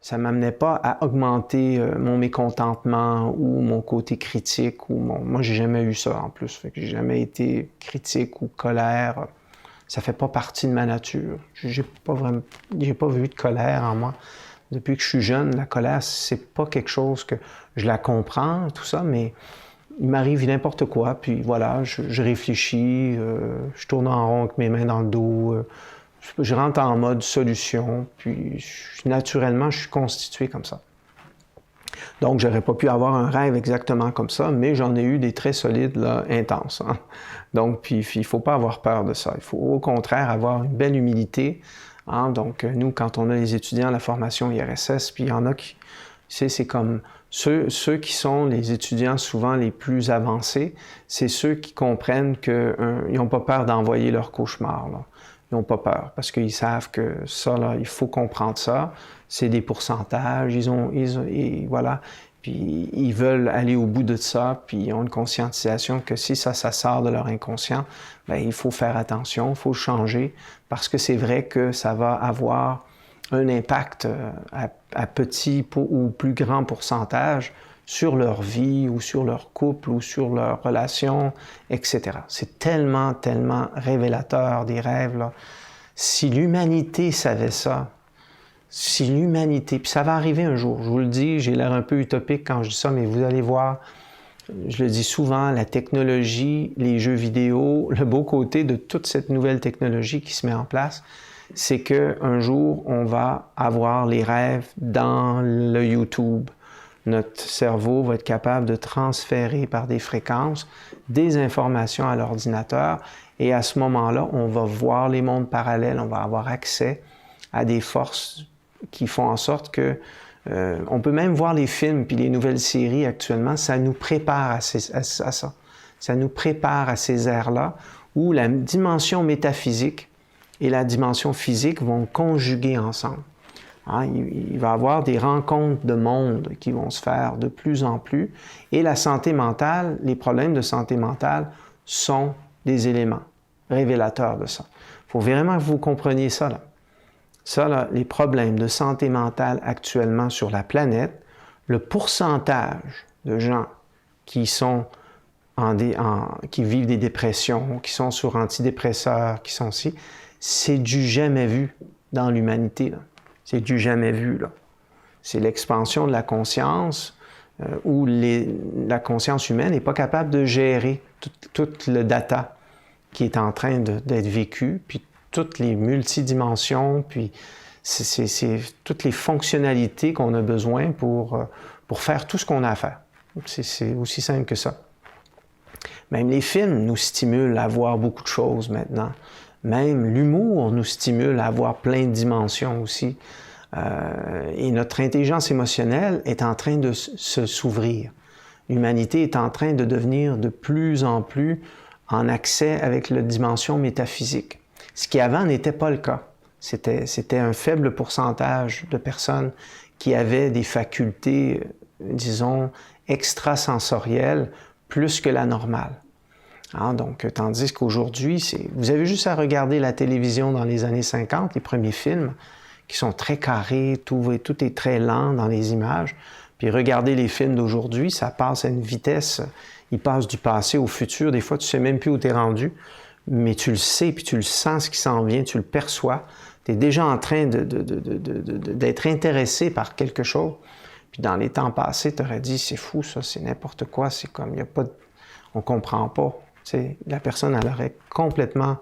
Ça m'amenait pas à augmenter mon mécontentement ou mon côté critique. Moi, j'ai jamais eu ça en plus. Fait que j'ai jamais été critique ou colère. Ça fait pas partie de ma nature. J'ai pas vu de colère en moi. Depuis que je suis jeune, la colère, c'est pas quelque chose que je la comprends, tout ça, mais il m'arrive n'importe quoi, puis voilà, je réfléchis, je tourne en rond avec mes mains dans le dos, je rentre en mode solution, puis naturellement, je suis constitué comme ça. Donc, j'aurais pas pu avoir un rêve exactement comme ça, mais j'en ai eu des très solides, là, intenses. Hein? Donc, puis il faut pas avoir peur de ça. Il faut au contraire avoir une belle humilité. Hein? Donc, nous, quand on a les étudiants à la formation IRSS, puis il y en a qui, c'est comme ceux qui sont les étudiants souvent les plus avancés, c'est ceux qui comprennent qu'ils n'ont pas peur d'envoyer leur cauchemar. Là. Ils n'ont pas peur parce qu'ils savent que ça, là, il faut comprendre ça. C'est des pourcentages, et voilà. Puis ils veulent aller au bout de ça, puis ils ont une conscientisation que si ça sort de leur inconscient, bien, il faut faire attention, il faut changer, parce que c'est vrai que ça va avoir un impact à petit ou plus grand pourcentage sur leur vie ou sur leur couple ou sur leurs relations, etc. C'est tellement, tellement révélateur des rêves, là. Si l'humanité savait ça, si l'humanité, puis ça va arriver un jour, je vous le dis, j'ai l'air un peu utopique quand je dis ça, mais vous allez voir, je le dis souvent, la technologie, les jeux vidéo, le beau côté de toute cette nouvelle technologie qui se met en place, c'est qu'un jour, on va avoir les rêves dans le YouTube. Notre cerveau va être capable de transférer par des fréquences des informations à l'ordinateur et à ce moment-là, on va voir les mondes parallèles, on va avoir accès à des forces qui font en sorte que on peut même voir les films puis les nouvelles séries actuellement, ça nous prépare à ça. Ça nous prépare à ces ères-là où la dimension métaphysique et la dimension physique vont conjuguer ensemble. Hein, il va y avoir des rencontres de mondes qui vont se faire de plus en plus et la santé mentale, les problèmes de santé mentale sont des éléments révélateurs de ça. Il faut vraiment que vous compreniez ça, là. Ça, là, les problèmes de santé mentale actuellement sur la planète, le pourcentage de gens qui sont qui vivent des dépressions, qui sont sur antidépresseurs, qui sont ci, c'est du jamais vu dans l'humanité. C'est du jamais vu. Là. C'est l'expansion de la conscience où la conscience humaine n'est pas capable de gérer tout le data qui est en train d'être vécu, puis toutes les multidimensions, puis c'est toutes les fonctionnalités qu'on a besoin pour faire tout ce qu'on a à faire. C'est aussi simple que ça. Même les films nous stimulent à voir beaucoup de choses maintenant. Même l'humour nous stimule à avoir plein de dimensions aussi. Et notre intelligence émotionnelle est en train de s'ouvrir. L'humanité est en train de devenir de plus en plus en accès avec la dimension métaphysique. Ce qui avant n'était pas le cas. C'était un faible pourcentage de personnes qui avaient des facultés, disons, extrasensorielles plus que la normale. Hein, donc, tandis qu'aujourd'hui, vous avez juste à regarder la télévision dans les années 50, les premiers films, qui sont très carrés, tout est très lent dans les images. Puis regardez les films d'aujourd'hui, ça passe à une vitesse, ils passent du passé au futur. Des fois, tu ne sais même plus où tu es rendu, mais tu le sais, puis tu le sens ce qui s'en vient, tu le perçois. Tu es déjà en train d'être intéressé par quelque chose. Puis dans les temps passés, tu aurais dit, c'est fou ça, c'est n'importe quoi, c'est comme, il y a pas on comprend pas. Tu sais, la personne, elle aurait complètement...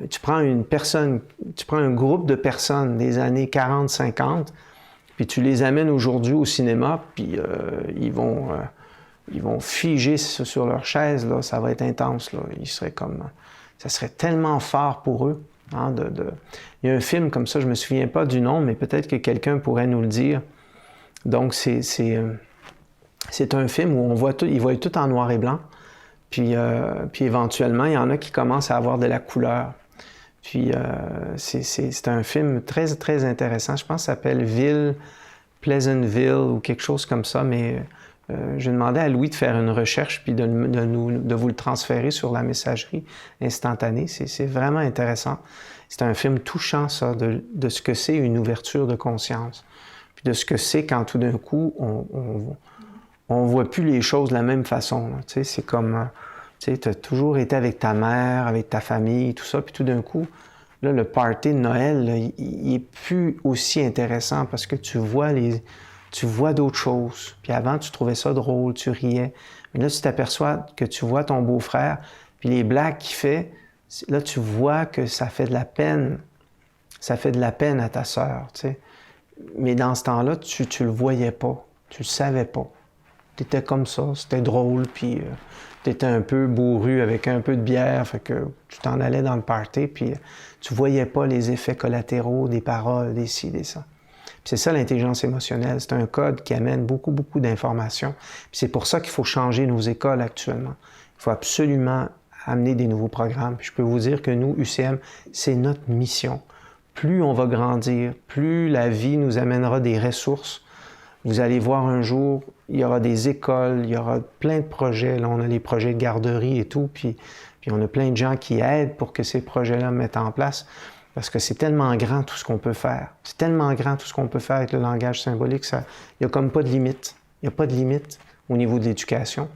tu prends un groupe de personnes des années 40, 50, puis tu les amènes aujourd'hui au cinéma, puis ils vont figer sur leur chaise, là, ça va être intense, là. Ça serait tellement fort pour eux. Hein, Il y a un film comme ça, je me souviens pas du nom, mais peut-être que quelqu'un pourrait nous le dire. Donc, c'est un film où ils voient tout en noir et blanc, puis éventuellement, il y en a qui commencent à avoir de la couleur. Puis c'est un film très, très intéressant. Je pense que ça s'appelle Pleasantville ou quelque chose comme ça, mais j'ai demandé à Louis de faire une recherche puis de vous le transférer sur la messagerie instantanée. C'est vraiment intéressant. C'est un film touchant, ça, de ce que c'est une ouverture de conscience. de ce que c'est quand tout d'un coup, on voit plus les choses de la même façon. Tu sais, c'est comme, tu as toujours été avec ta mère, avec ta famille, tout ça, puis tout d'un coup, là, le party de Noël, là, il est plus aussi intéressant parce que tu vois d'autres choses. Puis avant, tu trouvais ça drôle, tu riais. Mais là, tu t'aperçois que tu vois ton beau-frère, puis les blagues qu'il fait, là, tu vois que ça fait de la peine. Ça fait de la peine à ta sœur, tu sais. Mais dans ce temps-là, tu le voyais pas. Tu le savais pas. Tu étais comme ça, c'était drôle, puis tu étais un peu bourru avec un peu de bière, fait que tu t'en allais dans le party, puis tu voyais pas les effets collatéraux des paroles, des ci, des ça. Puis c'est ça l'intelligence émotionnelle, c'est un code qui amène beaucoup, beaucoup d'informations. Puis c'est pour ça qu'il faut changer nos écoles actuellement. Il faut absolument amener des nouveaux programmes. Puis je peux vous dire que nous, UCM, c'est notre mission. Plus on va grandir, plus la vie nous amènera des ressources. Vous allez voir un jour, il y aura des écoles, il y aura plein de projets. Là, on a les projets de garderie et tout, puis on a plein de gens qui aident pour que ces projets-là mettent en place. Parce que c'est tellement grand tout ce qu'on peut faire. C'est tellement grand tout ce qu'on peut faire avec le langage symbolique, il n'y a comme pas de limite. Il n'y a pas de limite au niveau de l'éducation.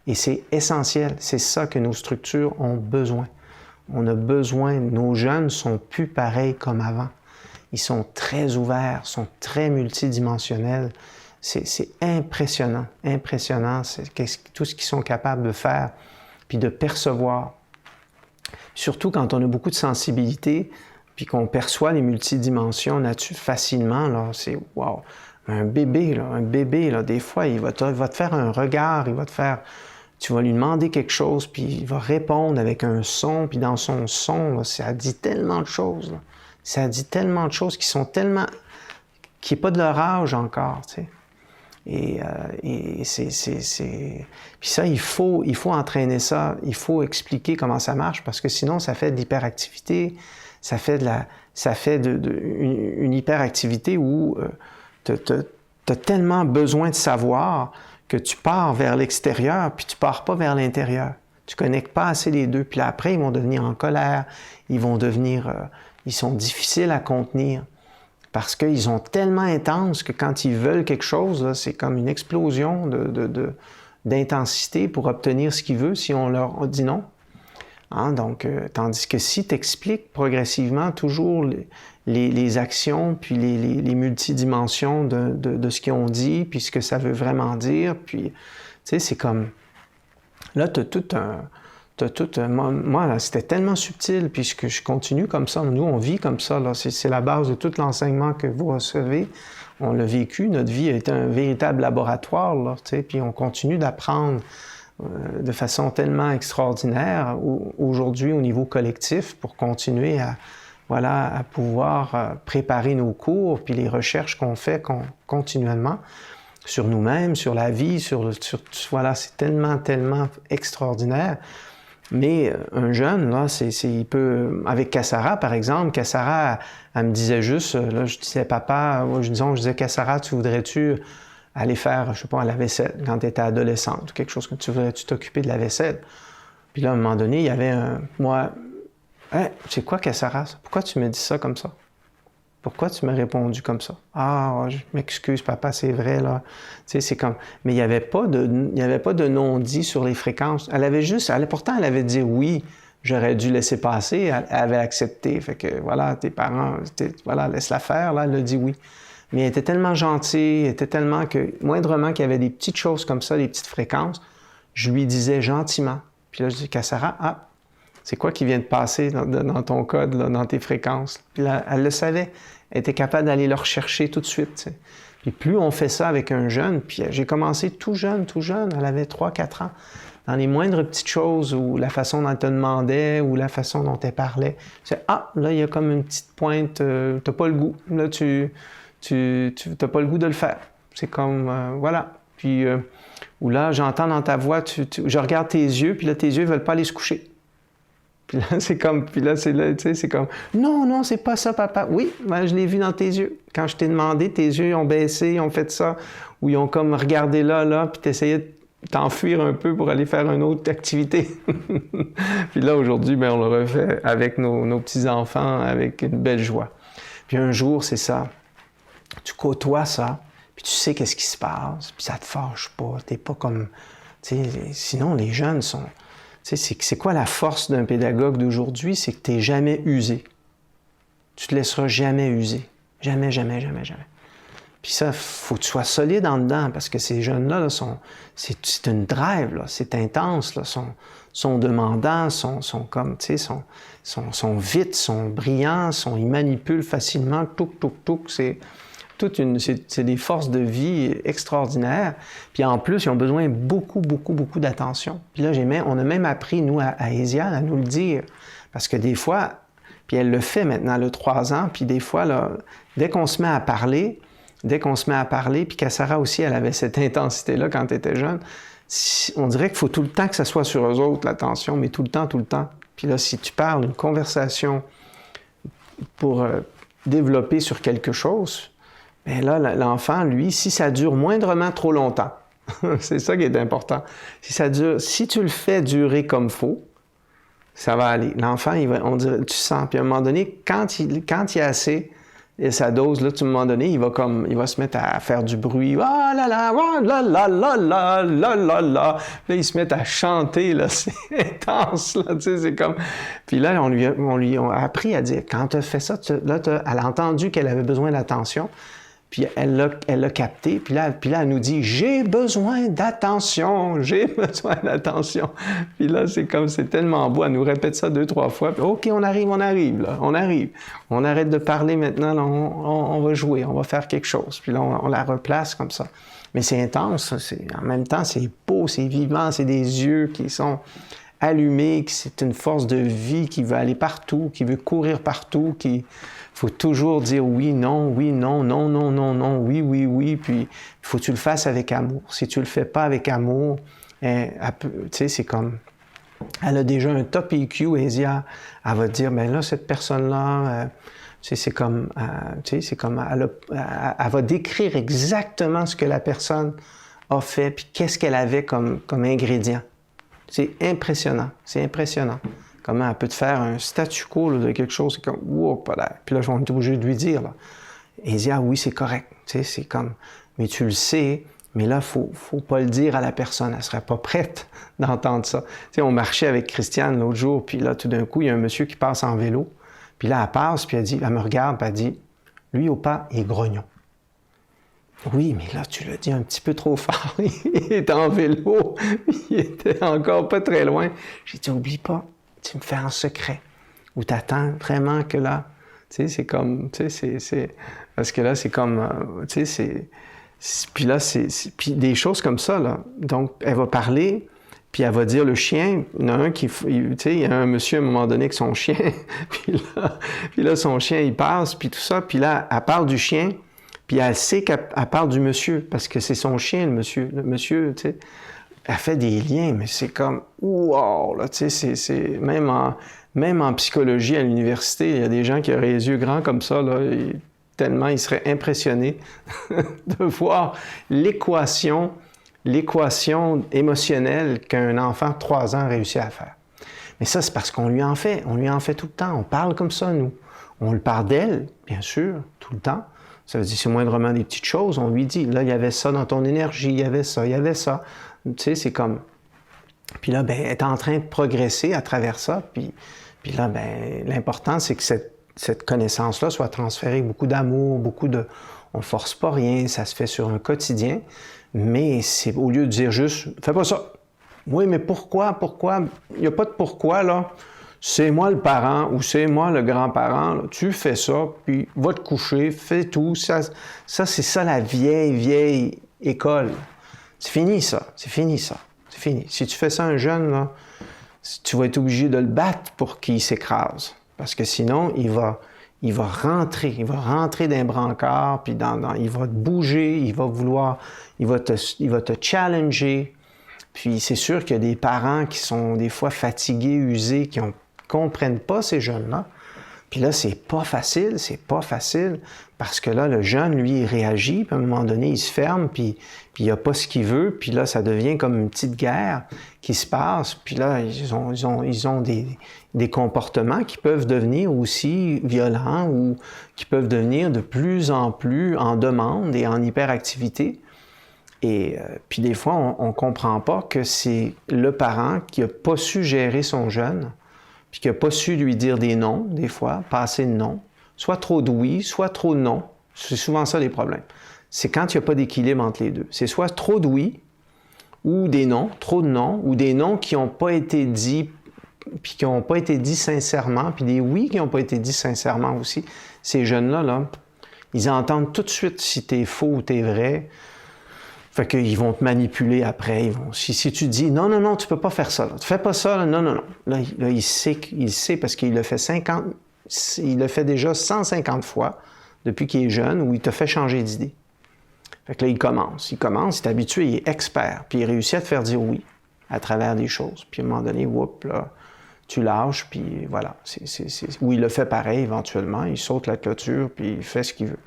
Et c'est essentiel. C'est ça que nos structures ont besoin. On a besoin, nos jeunes ne sont plus pareils comme avant. Ils sont très ouverts, sont très multidimensionnels. C'est impressionnant, impressionnant, tout ce qu'ils sont capables de faire, puis de percevoir. Surtout quand on a beaucoup de sensibilité, puis qu'on perçoit les multidimensions là-dessus facilement, là, c'est wow! Un bébé, là, des fois, il va te faire un regard, tu vas lui demander quelque chose, puis il va répondre avec un son, puis dans son son, là, ça dit tellement de choses, là. Ça dit tellement de choses qui n'est pas de leur âge encore, tu sais. Et Puis ça, il faut entraîner ça, il faut expliquer comment ça marche, parce que sinon, ça fait de l'hyperactivité, ça fait une hyperactivité où tu as tellement besoin de savoir que tu pars vers l'extérieur, puis tu pars pas vers l'intérieur. Tu connectes pas assez les deux, puis là, après, ils vont devenir en colère, ils sont difficiles à contenir. Parce qu'ils sont tellement intenses que quand ils veulent quelque chose, c'est comme une explosion d'intensité pour obtenir ce qu'ils veulent si on leur dit non. Hein? Donc, tandis que si tu expliques progressivement toujours les actions, puis les multidimensions de ce qu'ils ont dit, puis ce que ça veut vraiment dire, puis, tu sais, c'est comme... Là, tu as tout un... Moi, là, c'était tellement subtil, puis je continue comme ça. Nous, on vit comme ça. C'est la base de tout l'enseignement que vous recevez. On l'a vécu. Notre vie a été un véritable laboratoire, là, puis on continue d'apprendre de façon tellement extraordinaire aujourd'hui au niveau collectif pour continuer à pouvoir préparer nos cours, puis les recherches qu'on fait continuellement sur nous-mêmes, sur la vie, c'est tellement, tellement extraordinaire. Mais un jeune, là, il peut... Avec Cassara, par exemple, Cassara, elle me disait juste, là, je disais, papa, je disais, Cassara, tu voudrais-tu aller faire, je sais pas, la vaisselle quand tu étais adolescente, ou quelque chose que tu voudrais-tu t'occuper de la vaisselle? Puis là, à un moment donné, il y avait c'est quoi, Cassara? Pourquoi tu me dis ça comme ça? Pourquoi tu m'as répondu comme ça? Ah, je m'excuse, papa, c'est vrai, là. Tu sais, c'est comme... Mais il n'y avait pas de non-dit sur les fréquences. Pourtant, elle avait dit oui, j'aurais dû laisser passer. Elle avait accepté. Fait que, voilà, tes parents, laisse-la faire, là, elle a dit oui. Mais elle était tellement gentille, elle était tellement que, moindrement qu'il y avait des petites choses comme ça, des petites fréquences, je lui disais gentiment. Puis là, je dis, Cassara, c'est quoi qui vient de passer dans ton code, là, dans tes fréquences? Puis là, elle le savait. Elle était capable d'aller le rechercher tout de suite. T'sais. Puis plus on fait ça avec un jeune, puis j'ai commencé tout jeune, elle avait 3-4 ans, dans les moindres petites choses, ou la façon dont elle te demandait, ou la façon dont elle parlait. Là, il y a comme une petite pointe, t'as pas le goût. Là, t'as pas le goût de le faire. C'est comme, voilà. Puis, ou là, j'entends dans ta voix, je regarde tes yeux, puis là, tes yeux ne veulent pas aller se coucher. Puis là, c'est comme, non, c'est pas ça, papa. Oui, ben, je l'ai vu dans tes yeux. Quand je t'ai demandé, tes yeux ils ont baissé, ils ont fait ça, ou ils ont comme regardé là, puis t'essayais de t'enfuir un peu pour aller faire une autre activité. Puis là, aujourd'hui, ben, on le refait avec nos petits-enfants, avec une belle joie. Puis un jour, c'est ça. tu côtoies ça, puis tu sais qu'est-ce qui se passe, puis ça te fâche pas, t'es pas comme... Sinon, les jeunes sont... C'est quoi la force d'un pédagogue d'aujourd'hui? C'est que t'es jamais usé. Tu te laisseras jamais user. Jamais, jamais, jamais, jamais. Puis ça, il faut que tu sois solide en dedans, parce que ces jeunes-là, là, c'est une drive, là, c'est intense, là, sont demandants, sont comme, tu sais, sont vite, sont brillants, ils manipulent facilement, touc, touc, touc, c'est des forces de vie extraordinaires. Puis en plus, ils ont besoin beaucoup, beaucoup, beaucoup d'attention. Puis là, on a même appris, nous, à Hésiane, à nous le dire, parce que des fois, puis elle le fait maintenant, elle a 3 ans, puis des fois, là, dès qu'on se met à parler, puis Cassara aussi, elle avait cette intensité-là quand elle était jeune, on dirait qu'il faut tout le temps que ça soit sur eux autres, l'attention, mais tout le temps, tout le temps. Puis là, si tu parles une conversation pour développer sur quelque chose, bien là, l'enfant, lui, si ça dure moindrement trop longtemps, c'est ça qui est important. Si tu le fais durer comme il faut, ça va aller. L'enfant, on dirait, tu sens, puis à un moment donné, quand il y a assez, et sa dose, là, à un moment donné, il va se mettre à faire du bruit. Ah là là, ah là là là là là là là. Puis là, il se met à chanter, là, c'est intense, là, tu sais, c'est comme... Puis là, on lui a appris à dire, quand tu as fait ça, elle a entendu qu'elle avait besoin d'attention, puis elle l'a capté, puis là, elle nous dit, j'ai besoin d'attention. Puis là, c'est tellement beau, elle nous répète ça 2-3 fois, puis OK, on arrive, là, on arrive. On arrête de parler maintenant, là, on va jouer, on va faire quelque chose. Puis là, on la replace comme ça. Mais c'est intense, en même temps, c'est beau, c'est vivant, c'est des yeux qui sont allumés, c'est une force de vie qui veut aller partout, qui veut courir partout, Il faut toujours dire oui, non, non, non, non, oui, oui, oui. Puis, il faut que tu le fasses avec amour. Si tu le fais pas avec amour, tu sais, c'est comme... Elle a déjà un top EQ, Hésia. Elle va te dire, bien là, cette personne-là, c'est comme... elle va décrire exactement ce que la personne a fait, puis qu'est-ce qu'elle avait comme ingrédient. C'est impressionnant. Comment elle peut te faire un statu quo là, de quelque chose, c'est comme, wow, pas l'air. Puis là, on est obligé de lui dire, là. Et il dit, ah oui, c'est correct. Tu sais, c'est comme, mais tu le sais, mais là, faut pas le dire à la personne. Elle serait pas prête d'entendre ça. Tu sais, on marchait avec Christiane l'autre jour, puis là, tout d'un coup, il y a un monsieur qui passe en vélo. Puis là, elle passe, puis elle me regarde, puis elle dit, lui, au pas, il est grognon. Oui, mais là, tu l'as dit un petit peu trop fort. Il est en vélo. Il était encore pas très loin. J'ai dit, oublie pas. Tu me fais en secret, ou t'attends vraiment que là, tu sais, c'est comme, tu sais, parce que là, c'est comme, tu sais, puis là, puis des choses comme ça, là. Donc, elle va parler, puis elle va dire, le chien, il y en a un tu sais, il y a un monsieur à un moment donné avec son chien, puis là, son chien, il passe, puis tout ça, puis là, elle parle du chien, puis elle sait qu'elle parle du monsieur, parce que c'est son chien, le monsieur, tu sais. Elle fait des liens, mais c'est comme, wow, là, tu sais, c'est même en psychologie à l'université, il y a des gens qui auraient les yeux grands comme ça, là, tellement ils seraient impressionnés de voir l'équation émotionnelle qu'un enfant de 3 ans réussit à faire. Mais ça, c'est parce qu'on lui en fait tout le temps, on parle comme ça, nous. On le parle d'elle, bien sûr, tout le temps. Ça veut dire, c'est moindrement des petites choses, on lui dit, là, il y avait ça dans ton énergie, il y avait ça. Tu sais, c'est comme... Puis là, ben, elle est en train de progresser à travers ça. Puis là, ben, l'important, c'est que cette connaissance-là soit transférée avec beaucoup d'amour, on ne force pas rien, ça se fait sur un quotidien. Mais c'est au lieu de dire juste, fais pas ça. Oui, mais pourquoi? Il n'y a pas de pourquoi, là. C'est moi le parent ou c'est moi le grand-parent. Là. Tu fais ça, puis va te coucher, fais tout. Ça c'est ça la vieille école. C'est fini, ça. C'est fini. Si tu fais ça à un jeune, là, tu vas être obligé de le battre pour qu'il s'écrase. Parce que sinon, il va rentrer dans un brancard, puis il va te bouger, il va te challenger. Puis c'est sûr qu'il y a des parents qui sont des fois fatigués, usés, qui ne comprennent pas ces jeunes-là. Puis là, c'est pas facile, parce que là, le jeune, lui, il réagit, puis à un moment donné, il se ferme, puis il n'a pas ce qu'il veut, puis là, ça devient comme une petite guerre qui se passe, puis là, ils ont des comportements qui peuvent devenir aussi violents ou qui peuvent devenir de plus en plus en demande et en hyperactivité. Et puis des fois, on ne comprend pas que c'est le parent qui n'a pas su gérer son jeune, puis qui n'a pas su lui dire des non, des fois, pas assez de non, soit trop de oui, soit trop de non. C'est souvent ça les problèmes. C'est quand il n'y a pas d'équilibre entre les deux. C'est soit trop de oui, ou des non, trop de non, ou des non qui n'ont pas été dits, puis qui n'ont pas été dits sincèrement, puis des oui qui n'ont pas été dits sincèrement aussi. Ces jeunes-là, là, ils entendent tout de suite si t'es faux ou t'es vrai. Fait qu'ils vont te manipuler après. Si tu dis non, non, non, tu peux pas faire ça. Là. Tu fais pas ça. Là. Non, non, non. Là, il sait parce qu'il le fait il le fait déjà 150 fois depuis qu'il est jeune ou il te fait changer d'idée. Fait que là, il commence, il est habitué, il est expert, puis il réussit à te faire dire oui à travers des choses. Puis à un moment donné, whoop, là, tu lâches, puis voilà. Ou il le fait pareil éventuellement, il saute la clôture, puis il fait ce qu'il veut.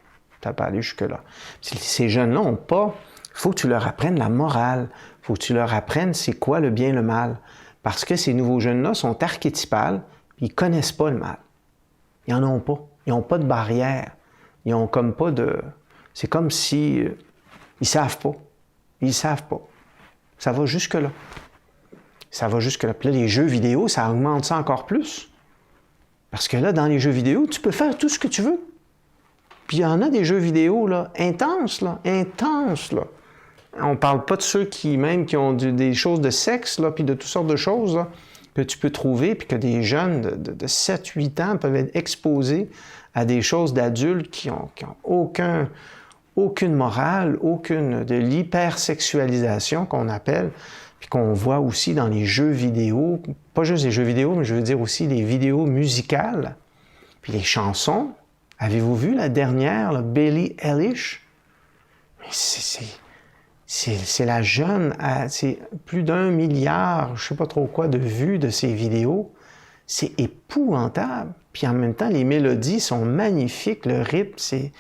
T'as pas allé jusque-là. Ces jeunes-là n'ont pas... Il faut que tu leur apprennes la morale. Il faut que tu leur apprennes c'est quoi le bien et le mal. Parce que ces nouveaux jeunes-là sont archétypales, puis ils ne connaissent pas le mal. Ils n'en ont pas. Ils n'ont pas de barrière. Ils n'ont comme pas de... C'est comme si... ils ne savent pas. Ils ne savent pas. Ça va jusque-là. Ça va jusque-là. Puis là, les jeux vidéo, ça augmente ça encore plus. Parce que là, dans les jeux vidéo, tu peux faire tout ce que tu veux. Puis il y en a des jeux vidéo, là, intenses, là. On parle pas de ceux qui ont des choses de sexe, là, puis de toutes sortes de choses là, que tu peux trouver, puis que des jeunes de 7-8 ans peuvent être exposés à des choses d'adultes qui ont aucune morale, aucune de l'hypersexualisation qu'on appelle, puis qu'on voit aussi dans les jeux vidéo, pas juste les jeux vidéo, mais je veux dire aussi les vidéos musicales, puis les chansons. Avez-vous vu la dernière, là, Billie Eilish? C'est la jeune, c'est plus d'1 milliard, je sais pas trop quoi, de vues de ces vidéos. C'est épouvantable. Puis en même temps, les mélodies sont magnifiques, le rythme,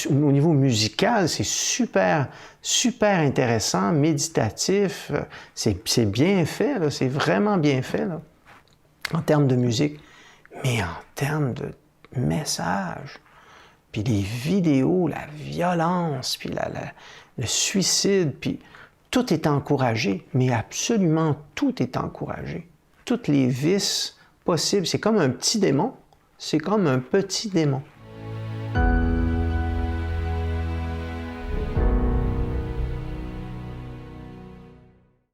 au niveau musical, c'est super, super intéressant, méditatif. C'est bien fait, là, c'est vraiment bien fait, là, en termes de musique. Mais en termes de message, puis les vidéos, la violence, puis le suicide, puis tout est encouragé, mais absolument tout est encouragé. Toutes les vices possibles, c'est comme un petit démon, c'est comme un petit démon.